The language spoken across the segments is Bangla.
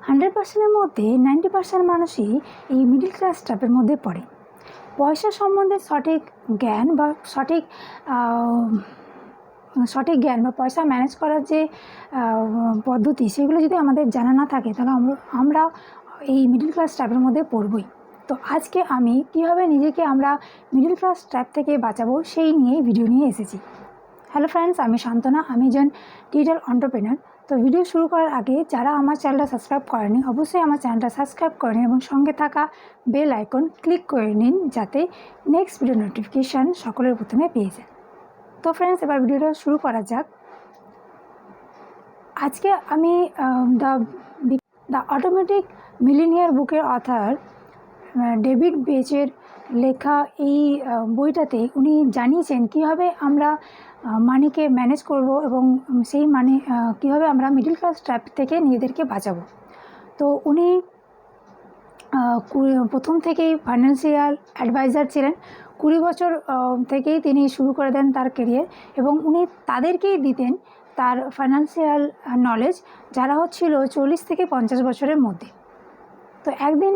100%-এর মধ্যে 90% মানুষই এই মিডল ক্লাস ট্র্যাপের মধ্যে পড়ে। পয়সা সম্বন্ধে সঠিক জ্ঞান বা সঠিক জ্ঞান বা পয়সা ম্যানেজ করার যে পদ্ধতি, সেগুলো যদি আমাদের জানা না থাকে, তাহলে আমরা এই মিডল ক্লাস ট্র্যাপের মধ্যে পড়বই। তো আজকে আমি কীভাবে নিজেকে আমরা মিডল ক্লাস ট্র্যাপ থেকে বাঁচাবো সেই নিয়েই ভিডিও নিয়ে এসেছি। হ্যালো ফ্রেন্ডস, আমি শান্তনা, আমি একজন ডিজিটাল এন্টারপ্রেনার। তো ভিডিও শুরু করার আগে যারা আমার চ্যানেলটা সাবস্ক্রাইব করেনি, অবশ্যই আমার চ্যানেলটা সাবস্ক্রাইব করে নিন এবং সঙ্গে থাকা বেল আইকন ক্লিক করে নিন, যাতে নেক্সট ভিডিও নোটিফিকেশান সকলের প্রথমে পেয়ে যান। তো ফ্রেন্ডস, এবার ভিডিওটা শুরু করা যাক। আজকে আমি দ্য অটোমেটিক মিলিনিয়ার বুকের অথর ডেভিড বেচের লেখা এই বইটাতে উনি জানিয়েছেন কীভাবে আমরা মানিকে ম্যানেজ করব এবং সেই মানি কীভাবে আমরা মিডল ক্লাস ট্র্যাপ থেকে নিজেদেরকে বাঁচাবো। তো উনি প্রথম থেকেই ফাইন্যান্সিয়াল অ্যাডভাইজার ছিলেন। 20 বছর থেকেই তিনি শুরু করে দেন তার কেরিয়ার, এবং উনি তাদেরকেই দিতেন তার ফাইন্যান্সিয়াল নলেজ, যারা হচ্ছিল 40 থেকে 50 বছরের মধ্যে। তো একদিন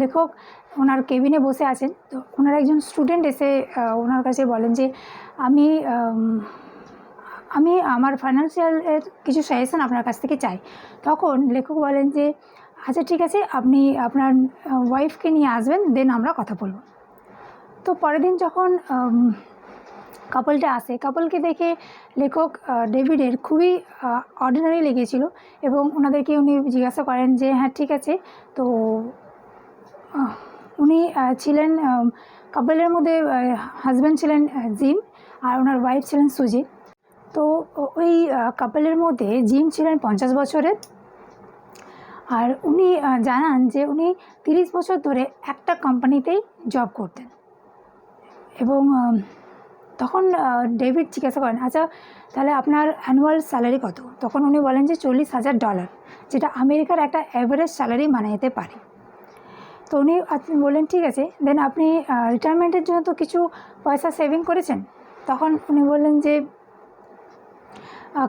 লেখক ওনার কেবিনে বসে আছেন। তো ওনার একজন স্টুডেন্ট এসে ওনার কাছে বলেন যে আমি আমার ফাইন্যান্সিয়ালের কিছু সাজেশন আপনার কাছ থেকে চাই। তখন লেখক বলেন যে আচ্ছা ঠিক আছে, আপনি আপনার ওয়াইফকে নিয়ে আসবেন, দেন আমরা কথা বলব। তো পরের দিন যখন কাপলটা আসে, কাপলকে দেখে লেখক ডেভিডের খুবই অর্ডিনারি লেগেছিল, এবং ওনাদেরকে উনি জিজ্ঞাসা করেন যে হ্যাঁ ঠিক আছে। তো উনি ছিলেন কাপলের মধ্যে, হাজব্যান্ড ছিলেন জিম আর ওনার ওয়াইফ ছিলেন সুজি। তো ওই কাপলের মধ্যে জিম ছিলেন 50 বছরের, আর উনি জানান যে উনি 30 বছর ধরে একটা কোম্পানিতেই জব করতেন। এবং তখন ডেভিড জিজ্ঞাসা করেন আচ্ছা তাহলে আপনার অ্যানুয়াল স্যালারি কত? তখন উনি বলেন যে $40,000, যেটা আমেরিকার একটা অ্যাভারেজ স্যালারি মানাতে পারে। তো উনি বললেন ঠিক আছে, দেন আপনি রিটায়ারমেন্টের জন্য তো কিছু পয়সা সেভিং করেছেন? তখন উনি বললেন যে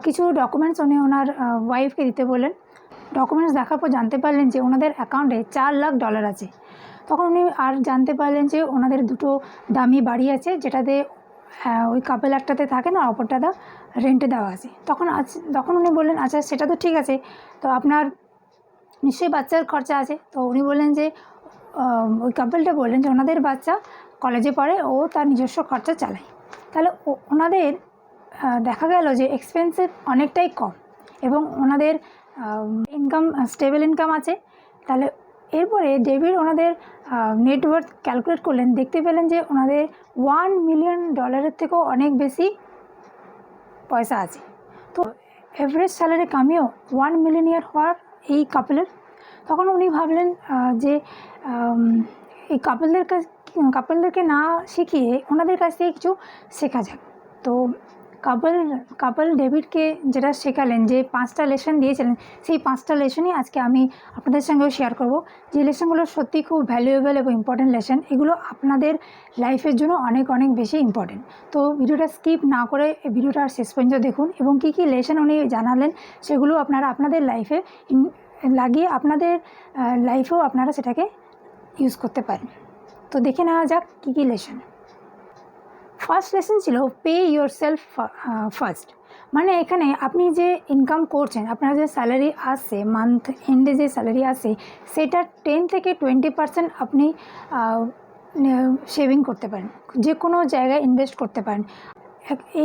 কিছু ডকুমেন্টস উনি ওনার ওয়াইফকে দিতে বললেন। ডকুমেন্টস দেখার পর জানতে পারলেন যে ওনাদের অ্যাকাউন্টে $4 লাখ আছে। তখন উনি আর জানতে পারলেন যে ওনাদের দুটো দামি বাড়ি আছে, যেটাতে ওই কাপল একটাতে থাকে না, অপরটাতে রেন্টে দেওয়া আছে। তখন উনি বললেন আচ্ছা সেটা তো ঠিক আছে, তো আপনার নিশ্চয়ই বাচ্চার খরচা আছে। তো উনি বললেন যে ওই কাপলটা বললেন যে ওনাদের বাচ্চা কলেজে পড়ে, ও তার নিজস্ব খরচা চালায়। তাহলে ওনাদের দেখা গেল যে এক্সপেন্সিভ অনেকটাই কম, এবং ওনাদের ইনকাম স্টেবল ইনকাম আছে। তাহলে এরপরে ডেভিড ওনাদের নেটওয়ার্থ ক্যালকুলেট করলেন, দেখতে পেলেন যে ওনাদের $1 মিলিয়ন থেকেও অনেক বেশি পয়সা আছে। তো এভারেজ স্যালারি কামিয়েও 1 মিলিয়নিয়ার হওয়ার এই কাপলের। তখন উনি ভাবলেন যে এই কাপলদেরকে না শিখিয়ে ওনাদের কাছ থেকে কিছু শেখা যাক। তো কাপল ডেভিডকে যেটা শেখালেন, যে 5টা লেসন দিয়েছিলেন, সেই 5টা লেসনই আজকে আমি আপনাদের সঙ্গেও শেয়ার করব। যে লেসনগুলো সত্যি খুব ভ্যালুয়েবল এবং ইম্পর্টেন্ট লেসন, এগুলো আপনাদের লাইফের জন্য অনেক অনেক বেশি ইম্পর্টেন্ট। তো ভিডিওটা স্কিপ না করে ভিডিওটা শেষ পর্যন্ত দেখুন, এবং কী কী লেসন উনি জানালেন সেগুলো আপনারা আপনাদের লাইফে লাগিয়ে আপনাদের লাইফেও আপনারা সেটাকে ইউজ করতে পারেন। তো দেখে নেওয়া যাক কী কী লেসন। ফার্স্ট লেসন ছিল পে ইয়োর সেলফ ফার্স্ট। মানে এখানে আপনি যে ইনকাম করছেন, আপনার যে স্যালারি আসে, মান্থ এন্ডে যে স্যালারি আসে, সেটা 10 থেকে 20% আপনি সেভিং করতে পারেন, যে কোনো জায়গায় ইনভেস্ট করতে পারেন।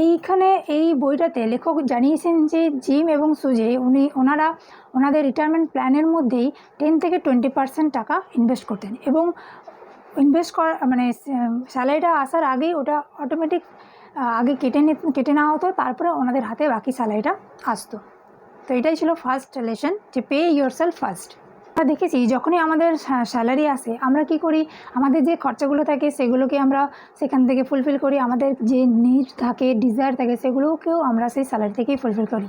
এইখানে এই বইটাতে লেখক জানিয়েছেন যে জিম এবং সুজি ওনাদের রিটায়ারমেন্ট প্ল্যানের মধ্যেই 10 থেকে 20% টাকা ইনভেস্ট করতেন, এবং ইনভেস্ট করা মানে স্যালারিটা আসার আগেই ওটা অটোমেটিক আগে কেটে নেওয়া হতো, তারপরে ওনাদের হাতে বাকি স্যালারিটা আসতো। তো এটাই ছিল ফার্স্ট লেসন, যে পে ইয়োর সেলফ ফার্স্ট। আমরা দেখেছি যখনই আমাদের স্যালারি আসে, আমরা কি করি, আমাদের যে খরচাগুলো থাকে সেগুলোকে আমরা সেখান থেকে ফুলফিল করি, আমাদের যে নিড থাকে, ডিজায়ার থাকে, সেগুলোকেও আমরা সেই স্যালারি থেকেই ফুলফিল করি।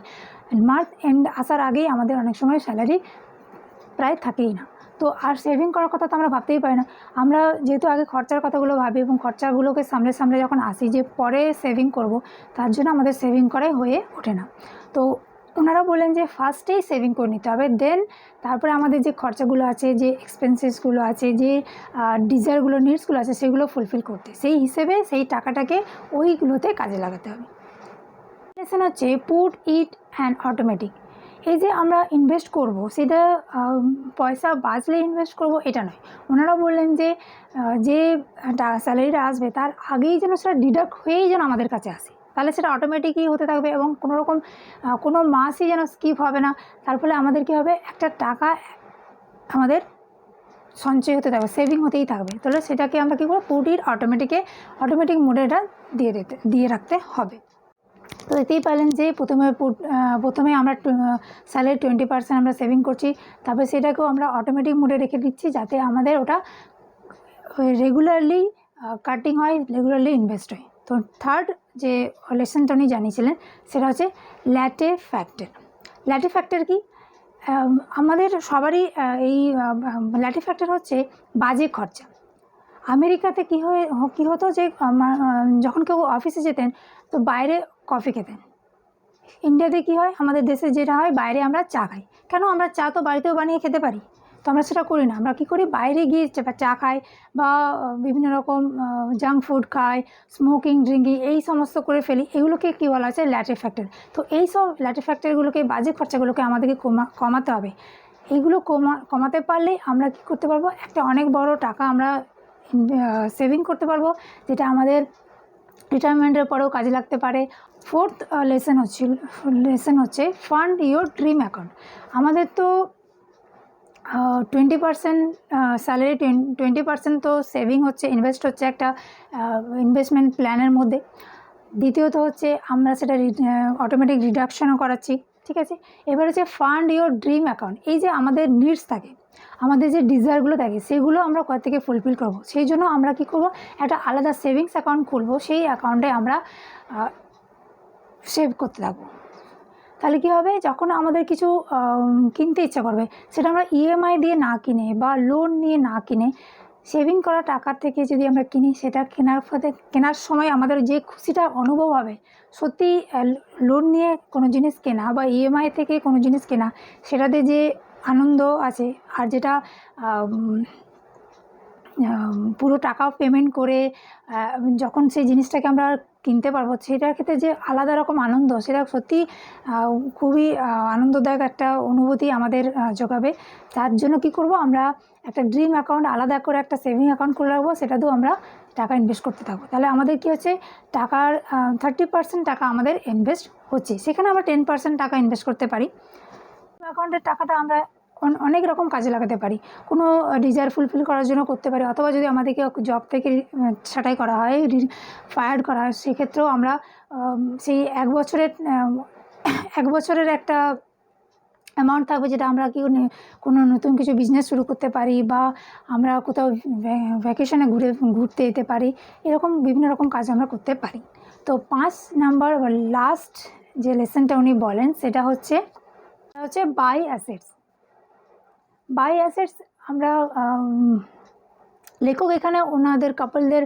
মান্থ এন্ড আসার আগেই আমাদের অনেক সময় স্যালারি প্রায় থাকেই না। তো আর সেভিং করার কথা তো আমরা ভাবতেই পারি না। আমরা যেহেতু আগে খরচার কথাগুলো ভাবি, এবং খরচাগুলোকে সামলে যখন আসি যে পরে সেভিং করব, তার জন্য আমাদের সেভিং করাই হয়ে ওঠে না। তো ওনারা বললেন যে ফার্স্টেই সেভিং করে নিতে হবে, দেন তারপরে আমাদের যে খরচাগুলো আছে, যে এক্সপেন্সেসগুলো আছে, যে ডিজায়ারগুলো, নিডসগুলো আছে, সেগুলো ফুলফিল করতে, সেই হিসেবে সেই টাকাটাকে ওইগুলোতে কাজে লাগাতে হবে। লেসন হচ্ছে পুট ইট অ্যান্ড অটোমেটিক। এই যে আমরা ইনভেস্ট করব, সেটা পয়সা বাঁচলে ইনভেস্ট করব এটা নয়। ওনারা বললেন যে যে স্যালারিটা আসবে তার আগেই যেন সেটা ডিডাক্ট হয়েই যেন আমাদের কাছে আসে, তাহলে সেটা অটোমেটিকই হতে থাকবে এবং কোনো রকম কোনো মাসই যেন স্কিপ হবে না। তার ফলে আমাদের কী হবে, একটা টাকা আমাদের সঞ্চয় হতে থাকবে, সেভিং হতেই থাকবে। তাহলে সেটাকে আমরা কী করবো, পুট ইট অটোমেটিক মোডে এটা দিয়ে রাখতে হবে। তো দেখতেই পারলেন যে প্রথমে আমরা স্যালারি 20% আমরা সেভিং করছি, তারপরে সেটাকেও আমরা অটোমেটিক মোডে রেখে দিচ্ছি যাতে আমাদের ওটা রেগুলারলি কাটিং হয়, রেগুলারলি ইনভেস্ট হয়। তো থার্ড যে লেসনটা উনি জানিয়েছিলেন সেটা হচ্ছে ল্যাটে ফ্যাক্টর কি, আমাদের সবারই এই ল্যাটে ফ্যাক্টর হচ্ছে বাজে খরচা। আমেরিকাতে কী হতো যে যখন কেউ অফিসে যেতেন তো বাইরে কফি খেতেন। ইন্ডিয়াতে কী হয়, আমাদের দেশে যেটা হয়, বাইরে আমরা চা খাই। কেন, আমরা চা তো বাড়িতেও বানিয়ে খেতে পারি, তো আমরা সেটা করি না। আমরা কী করি, বাইরে গিয়ে চা খাই বা বিভিন্ন রকম জাঙ্ক ফুড খাই, স্মোকিং ড্রিঙ্কিং এই সমস্ত করে ফেলি। এগুলোকে কী বলা আছে, ল্যাটে ফ্যাক্টর। তো এই সব ল্যাটে ফ্যাক্টরগুলোকে, বাজে খরচাগুলোকে আমাদেরকে কমাতে হবে। এইগুলো কমাতে পারলেই আমরা কী করতে পারবো, একটা অনেক বড় টাকা আমরা সেভিং করতে পারবো, যেটা আমাদের রিটায়ারমেন্টের পরেও কাজে লাগতে পারে। ফোর্থ লেসন হচ্ছে ফান্ড ইউর ড্রিম অ্যাকাউন্ট। আমাদের তো 20% স্যালারি, 20% তো সেভিং হচ্ছে, ইনভেস্ট হচ্ছে একটা ইনভেস্টমেন্ট প্ল্যানের মধ্যে। দ্বিতীয়ত হচ্ছে আমরা সেটা অটোমেটিক রিডাকশনও করাচ্ছি, ঠিক আছে। এবার হচ্ছে ফান্ড ইউর ড্রিম অ্যাকাউন্ট। এই যে আমাদের নিডস থাকে, আমাদের যে ডিজায়ারগুলো থাকে, সেগুলো আমরা কোথা থেকে ফুলফিল করব, সেই জন্য আমরা কী করব, একটা আলাদা সেভিংস অ্যাকাউন্ট খুলব, সেই অ্যাকাউন্টে আমরা সেভ করতে থাকবো। তাহলে কী হবে, যখন আমাদের কিছু কিনতে ইচ্ছা করবে, সেটা আমরা ইএমআই দিয়ে না কিনে বা লোন নিয়ে না কিনে, সেভিং করা টাকার থেকে যদি আমরা কিনি, সেটা কেনার সময় আমাদের যে খুশিটা অনুভব হবে, সত্যি লোন নিয়ে কোনো জিনিস কেনা বা ইএমআই থেকে কোনো জিনিস কেনা, সেটাতে যে আনন্দ আছে, আর যেটা পুরো টাকা পেমেন্ট করে যখন সেই জিনিসটাকে আমরা কিনতে পারবো, সেটার ক্ষেত্রে যে আলাদা রকম আনন্দ, সেটা সত্যি খুবই আনন্দদায়ক একটা অনুভূতি আমাদের জোগাবে। তার জন্য কি করব, আমরা একটা ড্রিম অ্যাকাউন্ট, আলাদা করে একটা সেভিং অ্যাকাউন্ট খুলে রাখবো, সেটাতেও আমরা টাকা ইনভেস্ট করতে থাকবো। তাহলে আমাদের কী হচ্ছে, টাকার 30% টাকা আমাদের ইনভেস্ট হচ্ছে, সেখানে আমরা 10% টাকা ইনভেস্ট করতে পারি। অ্যাকাউন্টের টাকাটা আমরা অনেক রকম কাজে লাগাতে পারি, কোনো ডিজায়ার ফুলফিল করার জন্য করতে পারি, অথবা যদি আমাদেরকে জব থেকে ছাঁটাই করা হয়, ফায়ার্ড করা হয়, সেক্ষেত্রেও আমরা সেই এক বছরের একটা অ্যামাউন্ট থাকবে, যেটা আমরা কোনো নতুন কিছু বিজনেস শুরু করতে পারি, বা আমরা কোথাও ভ্যাকেশনে ঘুরতে যেতে পারি, এরকম বিভিন্ন রকম কাজ আমরা করতে পারি। তো 5 নাম্বার বা লাস্ট যে লেসনটা উনি বলেন, সেটা হচ্ছে বাই অ্যাসেটস। আমরা লেখক এখানে ওনাদের কাপলদের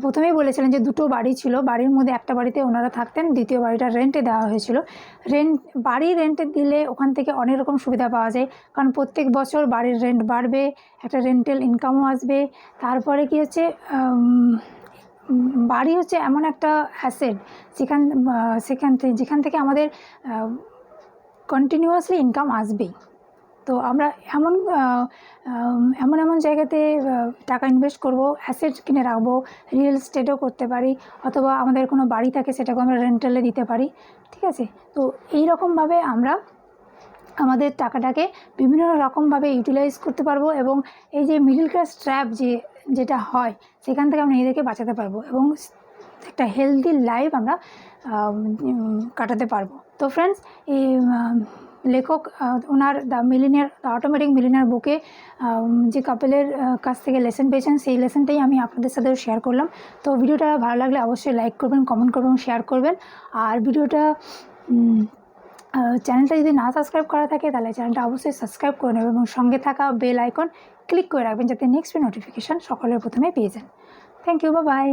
প্রথমেই বলেছিলেন যে দুটো বাড়ি ছিল, বাড়ির মধ্যে একটা বাড়িতে ওনারা থাকতেন, দ্বিতীয় বাড়িটা রেন্টে দেওয়া হয়েছিল। বাড়ি রেন্টে দিলে ওখান থেকে অনেক রকম সুবিধা পাওয়া যায়, কারণ প্রত্যেক বছর বাড়ির রেন্ট বাড়বে, একটা রেন্টাল ইনকামও আসবে। তারপরে কি হচ্ছে, বাড়ি হচ্ছে এমন একটা অ্যাসেট যেখান থেকে আমাদের কন্টিনিউয়াসলি ইনকাম আসবেই। তো আমরা এমন জায়গাতে টাকা ইনভেস্ট করব, অ্যাসেট কিনে রাখবো, রিয়েল এস্টেটও করতে পারি, অথবা আমাদের কোনো বাড়ি থাকে সেটাকে আমরা রেন্টালে দিতে পারি, ঠিক আছে। তো এই রকমভাবে আমরা আমাদের টাকাটাকে বিভিন্ন রকমভাবে ইউটিলাইজ করতে পারবো, এবং এই যে মিডল ক্লাস ট্র্যাপ যেটা হয়, সেখান থেকে আমরা নিজেদেরকে বাঁচাতে পারবো, এবং একটা হেলদি লাইফ আমরা কাটাতে পারবো। তো ফ্রেন্ডস, এই লেখক ওনার দ্য অটোমেটিক মিলিনিয়ার বুকে যে কাপেলের কাছ থেকে লেসন পেয়েছেন, সেই লেসনটাই আমি আপনাদের সাথেও শেয়ার করলাম। তো ভিডিওটা ভালো লাগলে অবশ্যই লাইক করবেন, কমেন্ট করবেন, শেয়ার করবেন। আর চ্যানেলটা যদি না সাবস্ক্রাইব করা থাকে, তাহলে চ্যানেলটা অবশ্যই সাবস্ক্রাইব করে নেবেন, এবং সঙ্গে থাকা বেল আইকন ক্লিক করে রাখবেন, যাতে নেক্সট নোটিফিকেশান সকলের প্রথমে পেয়ে যান। Thank you, by.